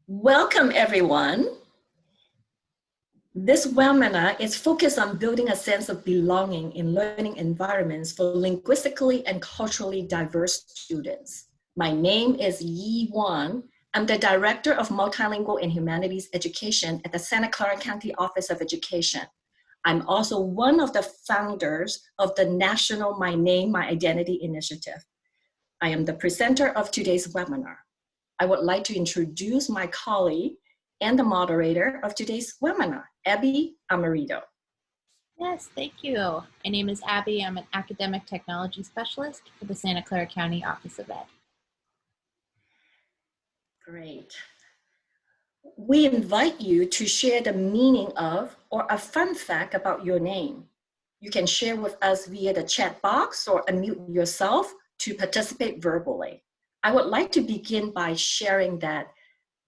Welcome, everyone. This webinar is focused on building a sense of belonging in learning environments for linguistically and culturally diverse students. My name is Yi Wan. I'm the Director of Multilingual and Humanities Education at the Santa Clara County Office of Education. I'm also one of the founders of the National My Name, My Identity initiative. I am the presenter of today's webinar. I would like to introduce my colleague and the moderator of today's webinar, Abby Amarito. Yes, thank you. My name is Abby. I'm an academic technology specialist for the Santa Clara County Office of Ed. Great. We invite you to share the meaning of or a fun fact about your name. You can share with us via the chat box or unmute yourself to participate verbally. I would like to begin by sharing that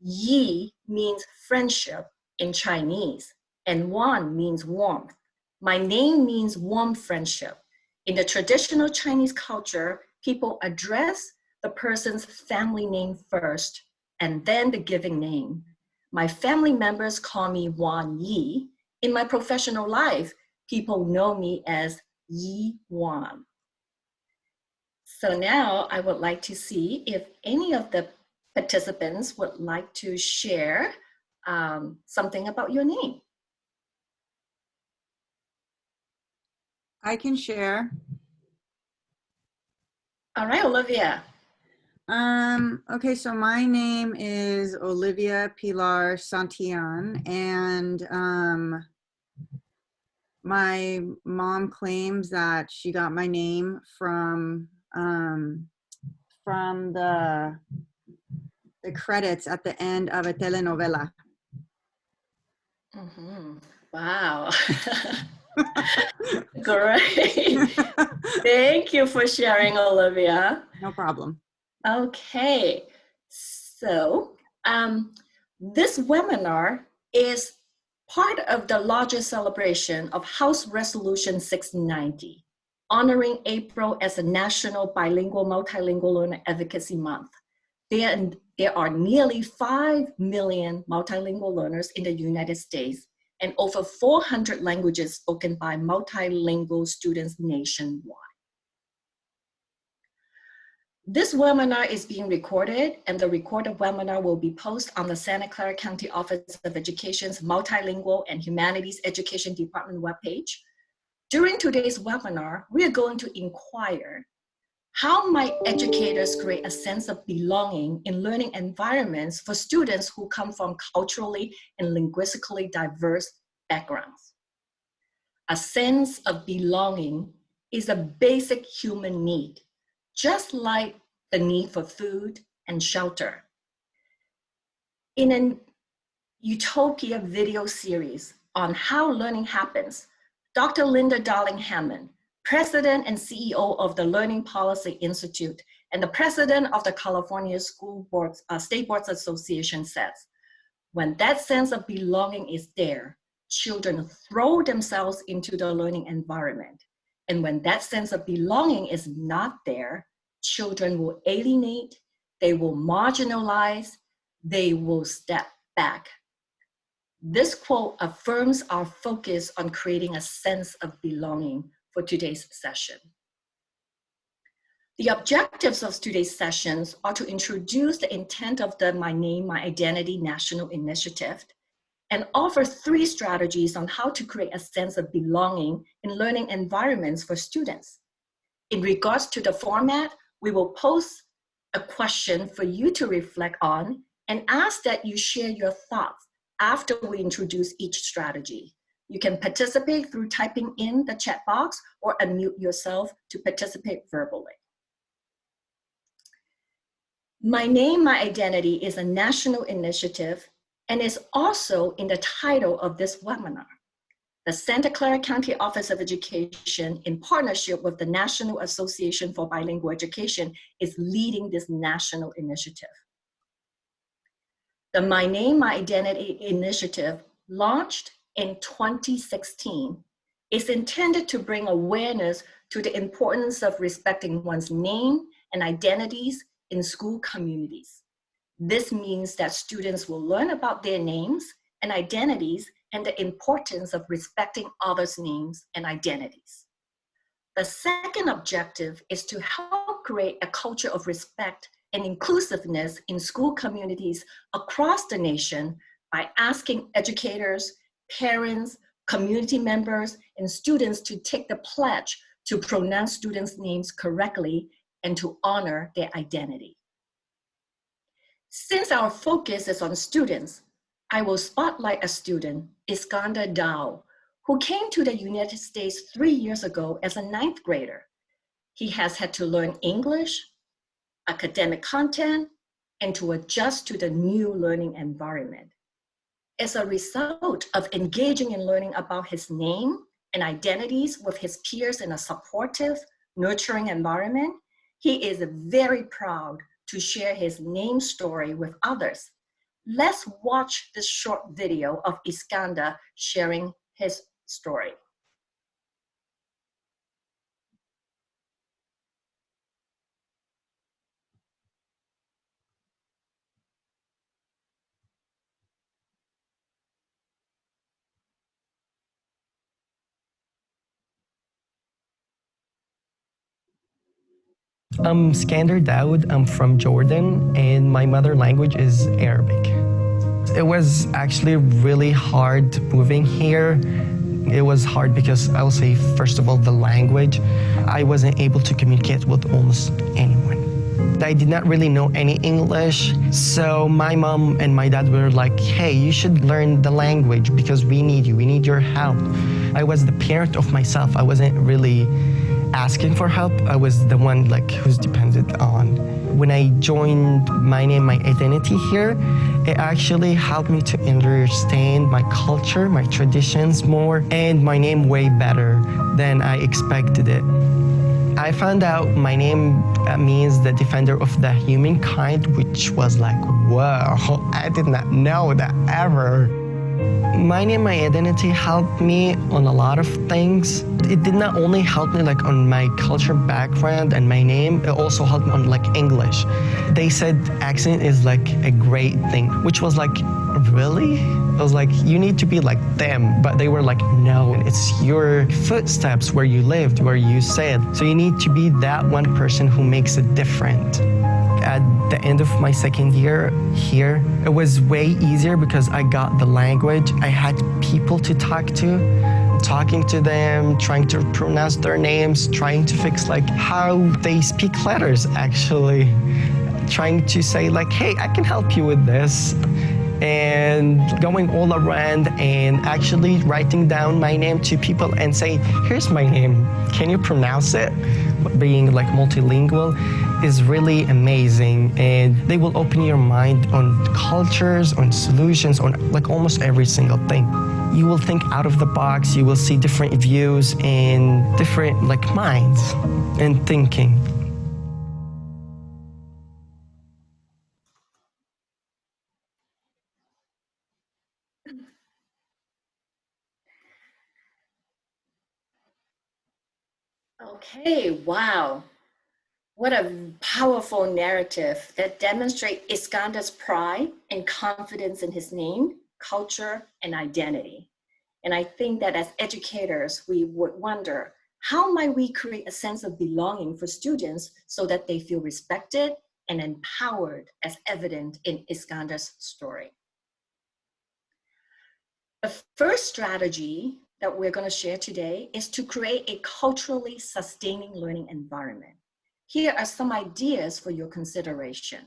Yi means friendship in Chinese, and Wan means warmth. My name means warm friendship. In the traditional Chinese culture, people address the person's family name first, and then the giving name. My family members call me Wan Yi. In my professional life, people know me as Yi Wan. So now I would like to see if any of the participants would like to share something about your name. I can share. All right, Olivia. Okay, so my name is Olivia Pilar Santillan, and my mom claims that she got my name from the credits at the end of a telenovela. Mm-hmm. Wow. Great. Thank you for sharing, Olivia. No problem. Okay, so this webinar is part of the larger celebration of House Resolution 690, honoring April as a National Bilingual Multilingual Learner Advocacy Month. There are nearly 5 million multilingual learners in the United States and over 400 languages spoken by multilingual students nationwide. This webinar is being recorded, and the recorded webinar will be posted on the Santa Clara County Office of Education's Multilingual and Humanities Education Department webpage. During today's webinar, we are going to inquire, how might educators create a sense of belonging in learning environments for students who come from culturally and linguistically diverse backgrounds? A sense of belonging is a basic human need, just like the need for food and shelter. In a Utopia video series on how learning happens, Dr. Linda Darling-Hammond, President and CEO of the Learning Policy Institute and the President of the California State Boards Association says, when that sense of belonging is there, children throw themselves into the learning environment. And when that sense of belonging is not there, children will alienate, they will marginalize, they will step back. This quote affirms our focus on creating a sense of belonging for today's session. The objectives of today's sessions are to introduce the intent of the My Name, My Identity National Initiative and offer 3 strategies on how to create a sense of belonging in learning environments for students. In regards to the format, we will post a question for you to reflect on and ask that you share your thoughts after we introduce each strategy. You can participate through typing in the chat box or unmute yourself to participate verbally. My Name, My Identity is a national initiative and is also in the title of this webinar. The Santa Clara County Office of Education, in partnership with the National Association for Bilingual Education, is leading this national initiative. The My Name, My Identity initiative, launched in 2016, is intended to bring awareness to the importance of respecting one's name and identities in school communities. This means that students will learn about their names and identities and the importance of respecting others' names and identities. The second objective is to help create a culture of respect and inclusiveness in school communities across the nation by asking educators, parents, community members, and students to take the pledge to pronounce students' names correctly and to honor their identity. Since our focus is on students, I will spotlight a student, Iskander Dow, who came to the United States 3 years ago as a 9th grader. He has had to learn English, academic content, and to adjust to the new learning environment. As a result of engaging in learning about his name and identities with his peers in a supportive, nurturing environment, he is very proud to share his name story with others. Let's watch this short video of Iskander sharing his story. I'm Skander Daoud. I'm from Jordan, and my mother language is Arabic. It was actually really hard moving here. It was hard because I'll say, first of all, the language. I wasn't able to communicate with almost anyone. I did not really know any English, so my mom and my dad were like, hey, you should learn the language because we need you, we need your help. I was the parent of myself. I wasn't really asking for help. I was the one who's dependent on. When I joined My Name, My Identity here, it actually helped me to understand my culture, my traditions more, and my name way better than I expected it. I found out my name means the defender of the humankind, which was like, whoa, I did not know that ever. My Name, My Identity helped me on a lot of things. It did not only help me on my culture background and my name, it also helped me on English. They said accent is a great thing, which was really? I was like, you need to be like them. But they were like, no, it's your footsteps where you lived, where you said. So you need to be that one person who makes it different. At the end of my second year here, it was way easier because I got the language. I had people to talk to, talking to them, trying to pronounce their names, trying to fix how they speak letters actually, trying to say hey, I can help you with this. And going all around and actually writing down my name to people and saying, here's my name, can you pronounce it? Being multilingual is really amazing, and they will open your mind on cultures, on solutions, on almost every single thing. You will think out of the box, you will see different views and different minds and thinking. Okay, wow. What a powerful narrative that demonstrates Iskander's pride and confidence in his name, culture, and identity. And I think that as educators, we would wonder, how might we create a sense of belonging for students so that they feel respected and empowered, as evident in Iskander's story? The first strategy that we're going to share today is to create a culturally sustaining learning environment. Here are some ideas for your consideration.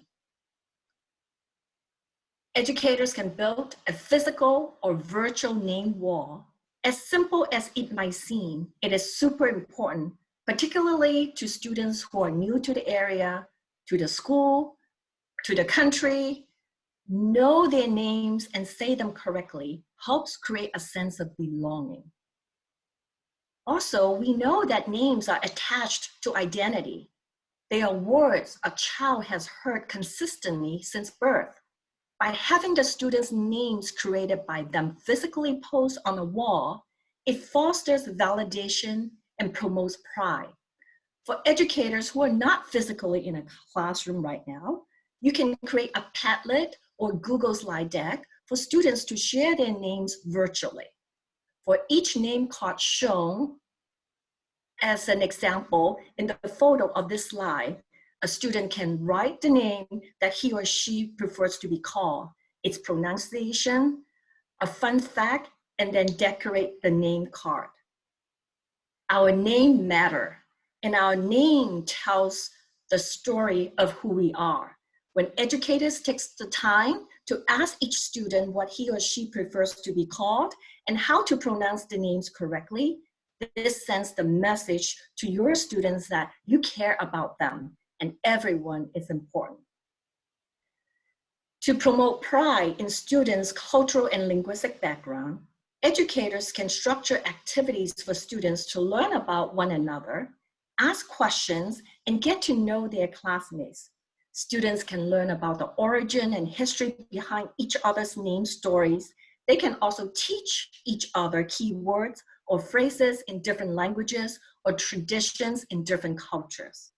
Educators can build a physical or virtual name wall. As simple as it might seem, it is super important, particularly to students who are new to the area, to the school, to the country. Know their names and say them correctly helps create a sense of belonging. Also, we know that names are attached to identity. They are words a child has heard consistently since birth. By having the students' names created by them physically posted on a wall, it fosters validation and promotes pride. For educators who are not physically in a classroom right now, You can create a Padlet or Google slide deck for students to share their names virtually. For each name card shown as an example in the photo of this slide, a student can write the name that he or she prefers to be called, its pronunciation, a fun fact, and then decorate the name card. Our name matter, and our name tells the story of who we are. When educators take the time to ask each student what he or she prefers to be called and how to pronounce the names correctly, this sends the message to your students that you care about them and everyone is important. To promote pride in students' cultural and linguistic background, educators can structure activities for students to learn about one another, ask questions, and get to know their classmates. Students can learn about the origin and history behind each other's name stories. They can also teach each other keywords or phrases in different languages or traditions in different cultures.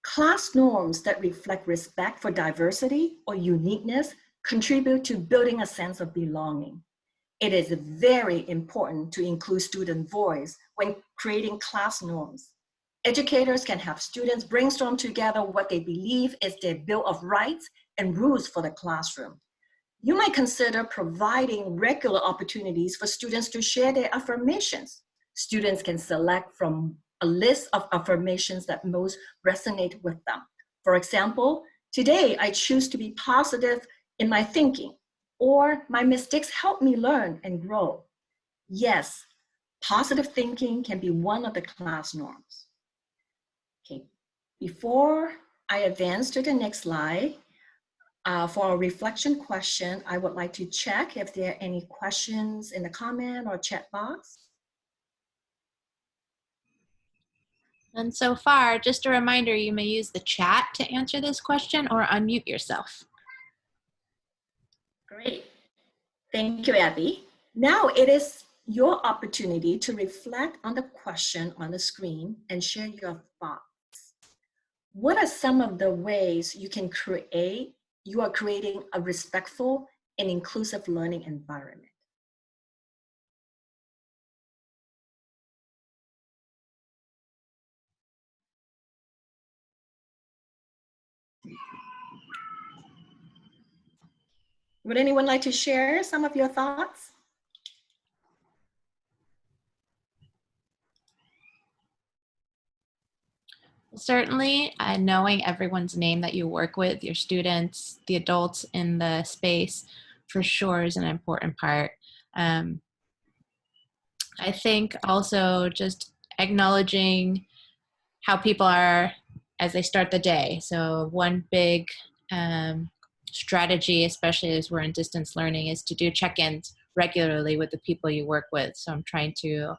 Class norms that reflect respect for diversity or uniqueness contribute to building a sense of belonging. It is very important to include student voice when creating class norms. Educators can have students brainstorm together what they believe is their Bill of Rights and rules for the classroom. You might consider providing regular opportunities for students to share their affirmations. Students can select from a list of affirmations that most resonate with them. For example, today I choose to be positive in my thinking, or my mistakes help me learn and grow. Yes, positive thinking can be one of the class norms. Okay, before I advance to the next slide, for a reflection question, I would like to check if there are any questions in the comment or chat box. And so far, just a reminder, you may use the chat to answer this question or unmute yourself. Great. Thank you, Abby. Now it is your opportunity to reflect on the question on the screen and share your thoughts. What are some of the ways you are creating a respectful and inclusive learning environment? Would anyone like to share some of your thoughts? Certainly, knowing everyone's name that you work with, your students, the adults in the space, for sure is an important part. I think also just acknowledging how people are as they start the day. So one big strategy, especially as we're in distance learning, is to do check-ins regularly with the people you work with. So I'm trying to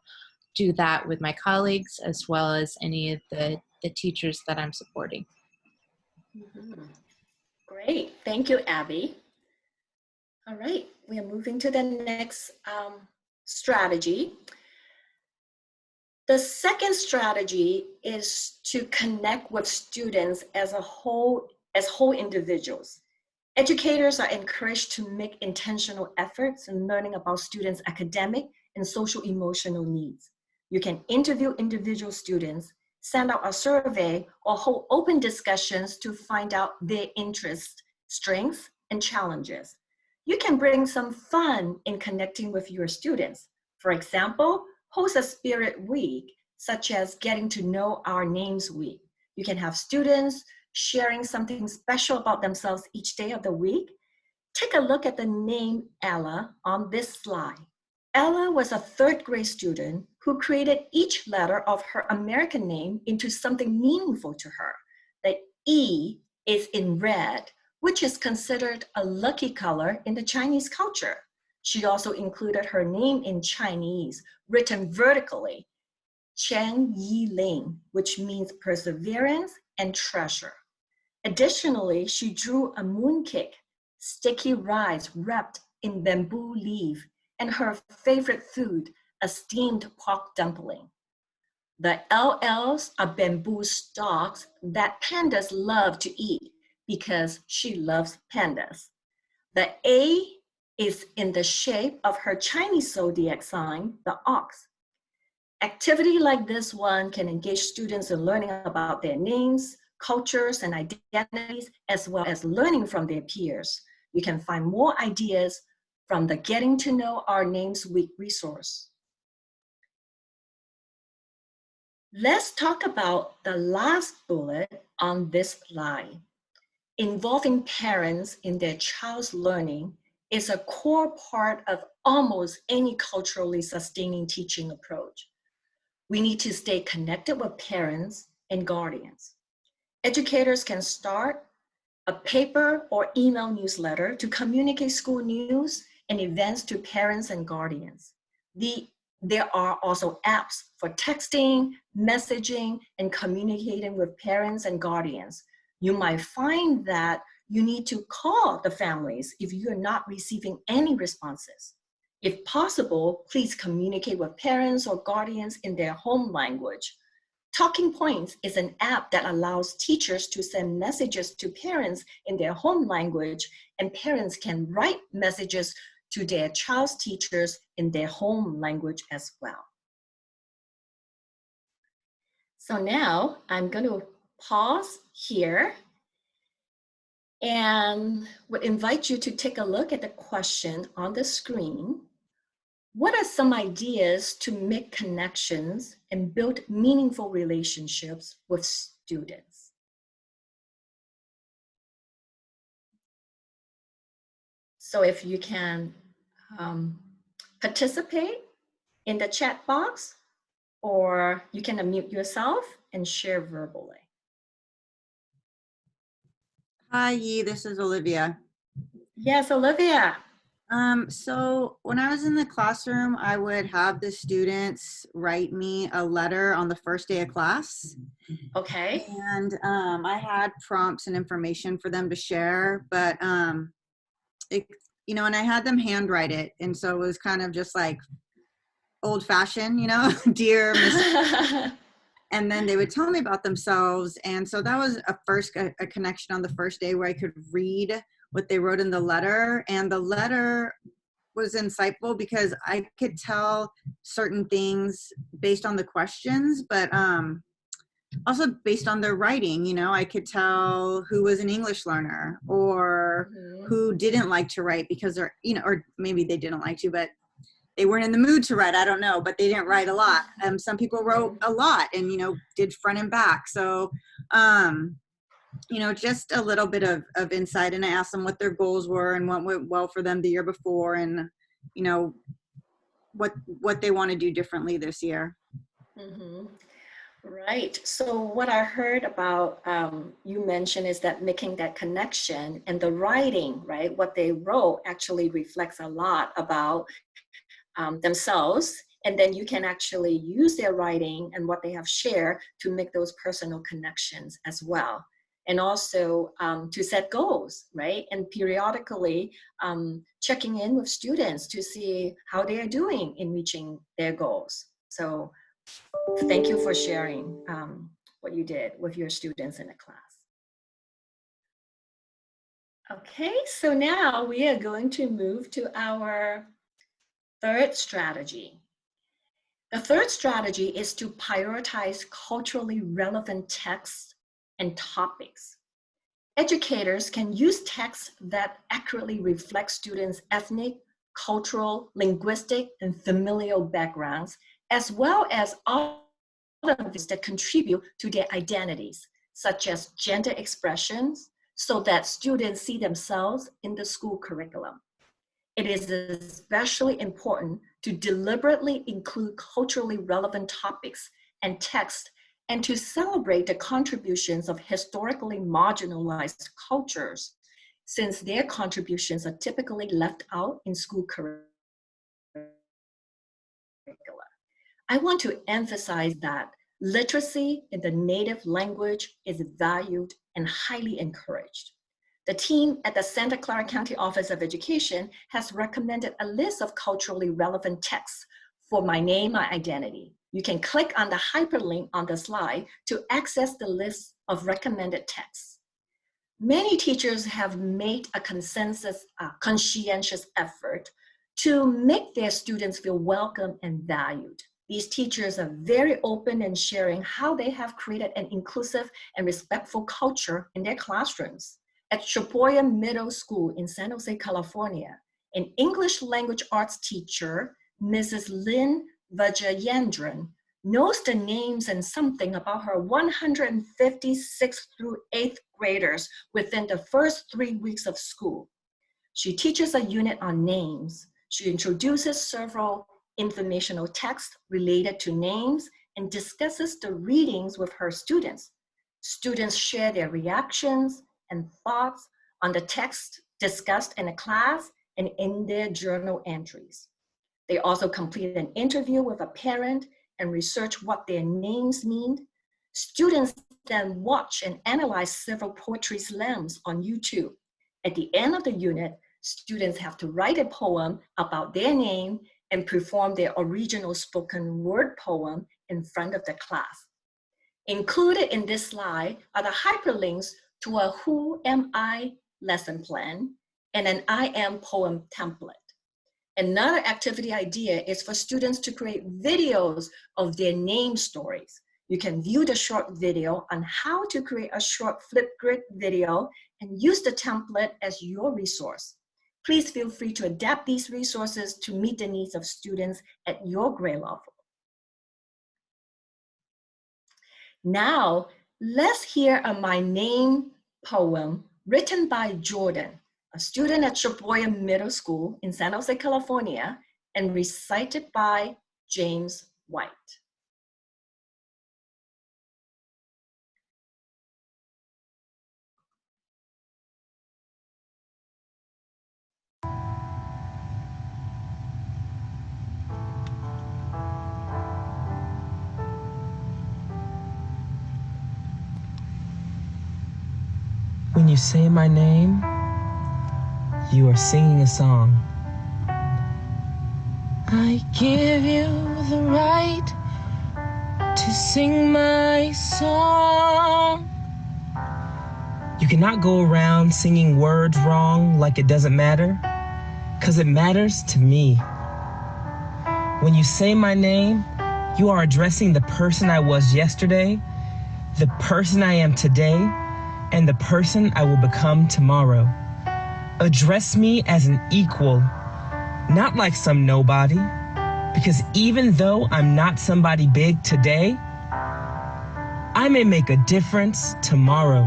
do that with my colleagues as well as any of the teachers that I'm supporting. Mm-hmm. Great, thank you, Abby. All right, we are moving to the next strategy. The second strategy is to connect with students as whole individuals. Educators are encouraged to make intentional efforts in learning about students' academic and social emotional needs. You can interview individual students, send out a survey, or hold open discussions to find out their interests, strengths, and challenges. You can bring some fun in connecting with your students. For example, host a spirit week, such as getting to know our names week. You can have students sharing something special about themselves each day of the week. Take a look at the name Ella on this slide. Ella was a third grade student who created each letter of her American name into something meaningful to her. The E is in red, which is considered a lucky color in the Chinese culture. She also included her name in Chinese, written vertically, Chen Yi Ling, which means perseverance and treasure. Additionally, she drew a mooncake, sticky rice wrapped in bamboo leaf, and her favorite food, a steamed pork dumpling. The LLs are bamboo stalks that pandas love to eat. because she loves pandas. The A is in the shape of her Chinese zodiac sign, the ox. Activity like this one can engage students in learning about their names, cultures, and identities, as well as learning from their peers. You can find more ideas from the Getting to Know Our Names Week resource. Let's talk about the last bullet on this slide. Involving parents in their child's learning is a core part of almost any culturally sustaining teaching approach. We need to stay connected with parents and guardians. Educators can start a paper or email newsletter to communicate school news and events to parents and guardians. There are also apps for texting, messaging, and communicating with parents and guardians. You might find that you need to call the families if you're not receiving any responses. If possible, please communicate with parents or guardians in their home language. Talking Points is an app that allows teachers to send messages to parents in their home language, and parents can write messages to their child's teachers in their home language as well. So now I'm going to pause here and would invite you to take a look at the question on the screen. What are some ideas to make connections and build meaningful relationships with students? So if you can participate in the chat box, or you can unmute yourself and share verbally. Hi, Yi, this is Olivia. Yes, Olivia. So when I was in the classroom, I would have the students write me a letter on the first day of class. Okay. And I had prompts and information for them to share, but and I had them handwrite it. And so it was kind of just like old fashioned, dear Miss. And then they would tell me about themselves. And so that was a connection on the first day where I could read what they wrote in the letter. And the letter was insightful because I could tell certain things based on the questions, but also based on their writing. I could tell who was an English learner or who didn't like to write because they're, or maybe they didn't like to, but they weren't in the mood to write. I don't know, but they didn't write a lot. Some people wrote a lot and, did front and back. So, just a little bit of insight. And I asked them what their goals were and what went well for them the year before and, what they want to do differently this year. Mm-hmm. Right. So what I heard about you mentioned is that making that connection and the writing, right? What they wrote actually reflects a lot about themselves. And then you can actually use their writing and what they have shared to make those personal connections as well. And also to set goals, right? And periodically checking in with students to see how they are doing in reaching their goals. So thank you for sharing what you did with your students in the class. Okay, so now we are going to move to our third strategy. The third strategy is to prioritize culturally relevant texts and topics. Educators can use texts that accurately reflect students' ethnic, cultural, linguistic, and familial backgrounds, as well as other things that contribute to their identities, such as gender expressions, so that students see themselves in the school curriculum. It is especially important to deliberately include culturally relevant topics and texts and to celebrate the contributions of historically marginalized cultures, since their contributions are typically left out in school curricula. I want to emphasize that literacy in the native language is valued and highly encouraged. The team at the Santa Clara County Office of Education has recommended a list of culturally relevant texts for My Name, My Identity. You can click on the hyperlink on the slide to access the list of recommended texts. Many teachers have made a conscientious effort to make their students feel welcome and valued. These teachers are very open in sharing how they have created an inclusive and respectful culture in their classrooms. At Chapoya Middle School in San Jose, California, an English language arts teacher, Mrs. Lynn Vajayendran, knows the names and something about her 156th through 8th graders within the first 3 weeks of school. She teaches a unit on names. She introduces several informational texts related to names and discusses the readings with her students. Students share their reactions and thoughts on the text discussed in the class and in their journal entries. They also complete an interview with a parent and research what their names mean. Students then watch and analyze several poetry slams on YouTube. At the end of the unit, students have to write a poem about their name and perform their original spoken word poem in front of the class. Included in this slide are the hyperlinks to a Who Am I lesson plan and an I Am poem template. Another activity idea is for students to create videos of their name stories. You can view the short video on how to create a short Flipgrid video and use the template as your resource. Please feel free to adapt these resources to meet the needs of students at your grade level. Now, let's hear a My Name poem written by Jordan, a student at Chapoya Middle School in San Jose, California, and recited by James White. When you say my name, you are singing a song. I give you the right to sing my song. You cannot go around singing words wrong like it doesn't matter, 'cause it matters to me. When you say my name, you are addressing the person I was yesterday, the person I am today, and the person I will become tomorrow. Address me as an equal, not like some nobody, because even though I'm not somebody big today, I may make a difference tomorrow.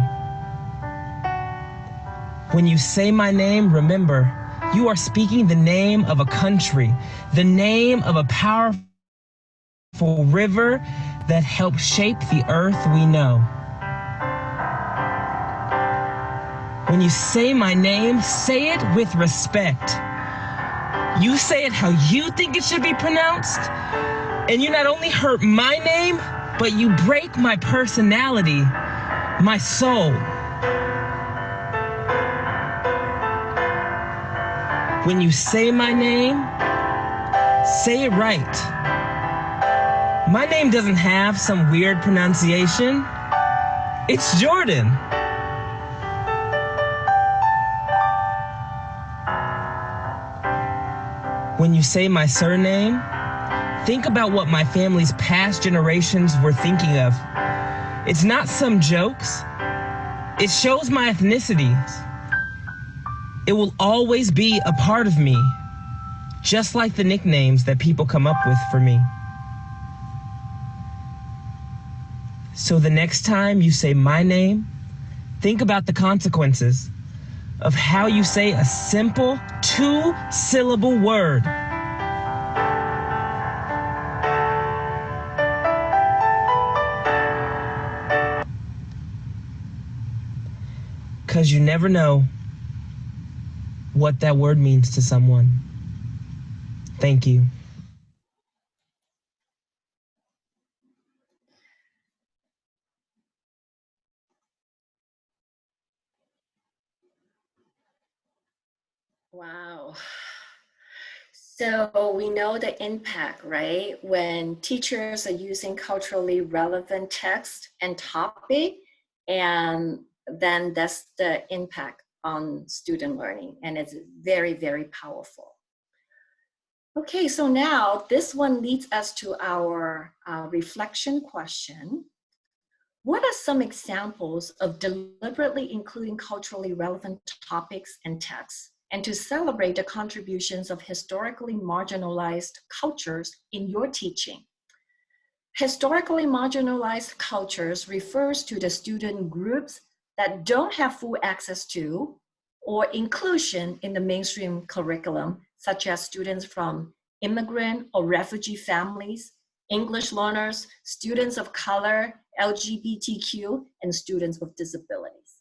When you say my name, remember, you are speaking the name of a country, the name of a powerful river that helped shape the earth we know. When you say my name, say it with respect. You say it how you think it should be pronounced, and you not only hurt my name, but you break my personality, my soul. When you say my name, say it right. My name doesn't have some weird pronunciation. It's Jordan. When you say my surname, think about what my family's past generations were thinking of. It's not some jokes. It shows my ethnicities. It will always be a part of me, just like the nicknames that people come up with for me. So the next time you say my name, think about the consequences of how you say a simple 2-syllable word. Because you never know what that word means to someone. Thank you. Wow. So we know the impact, right? When teachers are using culturally relevant text and topic, and then that's the impact on student learning, and it's very, very powerful. Okay, so now this one leads us to our reflection question. What are some examples of deliberately including culturally relevant topics and texts, and to celebrate the contributions of historically marginalized cultures in your teaching? Historically marginalized cultures refers to the student groups that don't have full access to or inclusion in the mainstream curriculum, such as students from immigrant or refugee families, English learners, students of color, LGBTQ, and students with disabilities.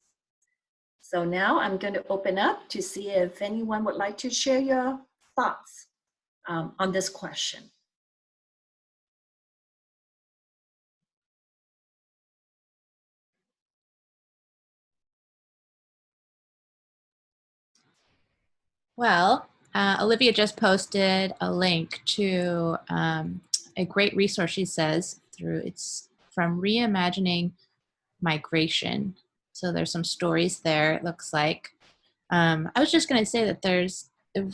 So now I'm going to open up to see if anyone would like to share your thoughts on this question. Well, Olivia just posted a link to a great resource, she says, it's from Reimagining Migration. So there's some stories there, it looks like. I was just going to say that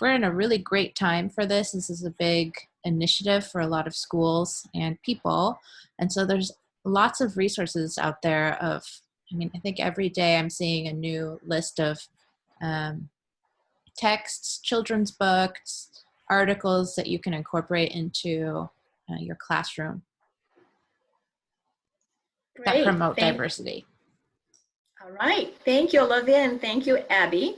we're in a really great time for this. This is a big initiative for a lot of schools and people. And so there's lots of resources out there I think every day I'm seeing a new list of texts, children's books, articles that you can incorporate into your classroom that promote diversity. All right, thank you, Olivia, and thank you, Abby.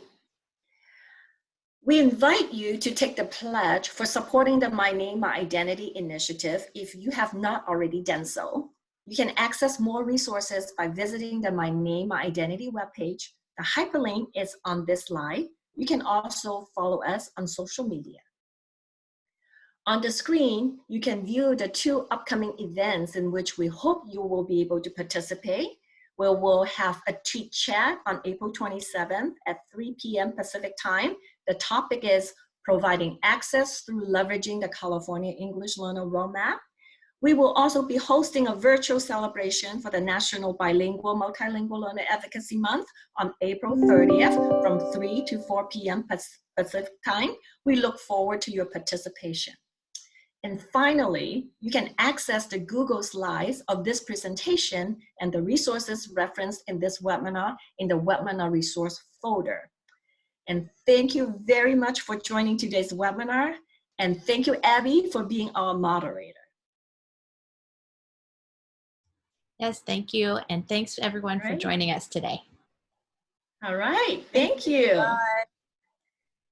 We invite you to take the pledge for supporting the My Name, My Identity initiative if you have not already done so. You can access more resources by visiting the My Name, My Identity webpage. The hyperlink is on this slide. You can also follow us on social media. On the screen, you can view the 2 upcoming events in which we hope you will be able to participate. We will have a tweet chat on April 27th at 3 p.m. Pacific time. The topic is providing access through leveraging the California English Learner Roadmap. We will also be hosting a virtual celebration for the National Bilingual Multilingual Learner Advocacy Month on April 30th from 3 to 4 p.m. Pacific time. We look forward to your participation. And finally, you can access the Google Slides of this presentation and the resources referenced in this webinar in the webinar resource folder. And thank you very much for joining today's webinar. And thank you, Abby, for being our moderator. Yes, thank you. And thanks everyone for joining us today. All right, thank you. Bye.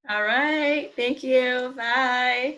All right, thank you, bye.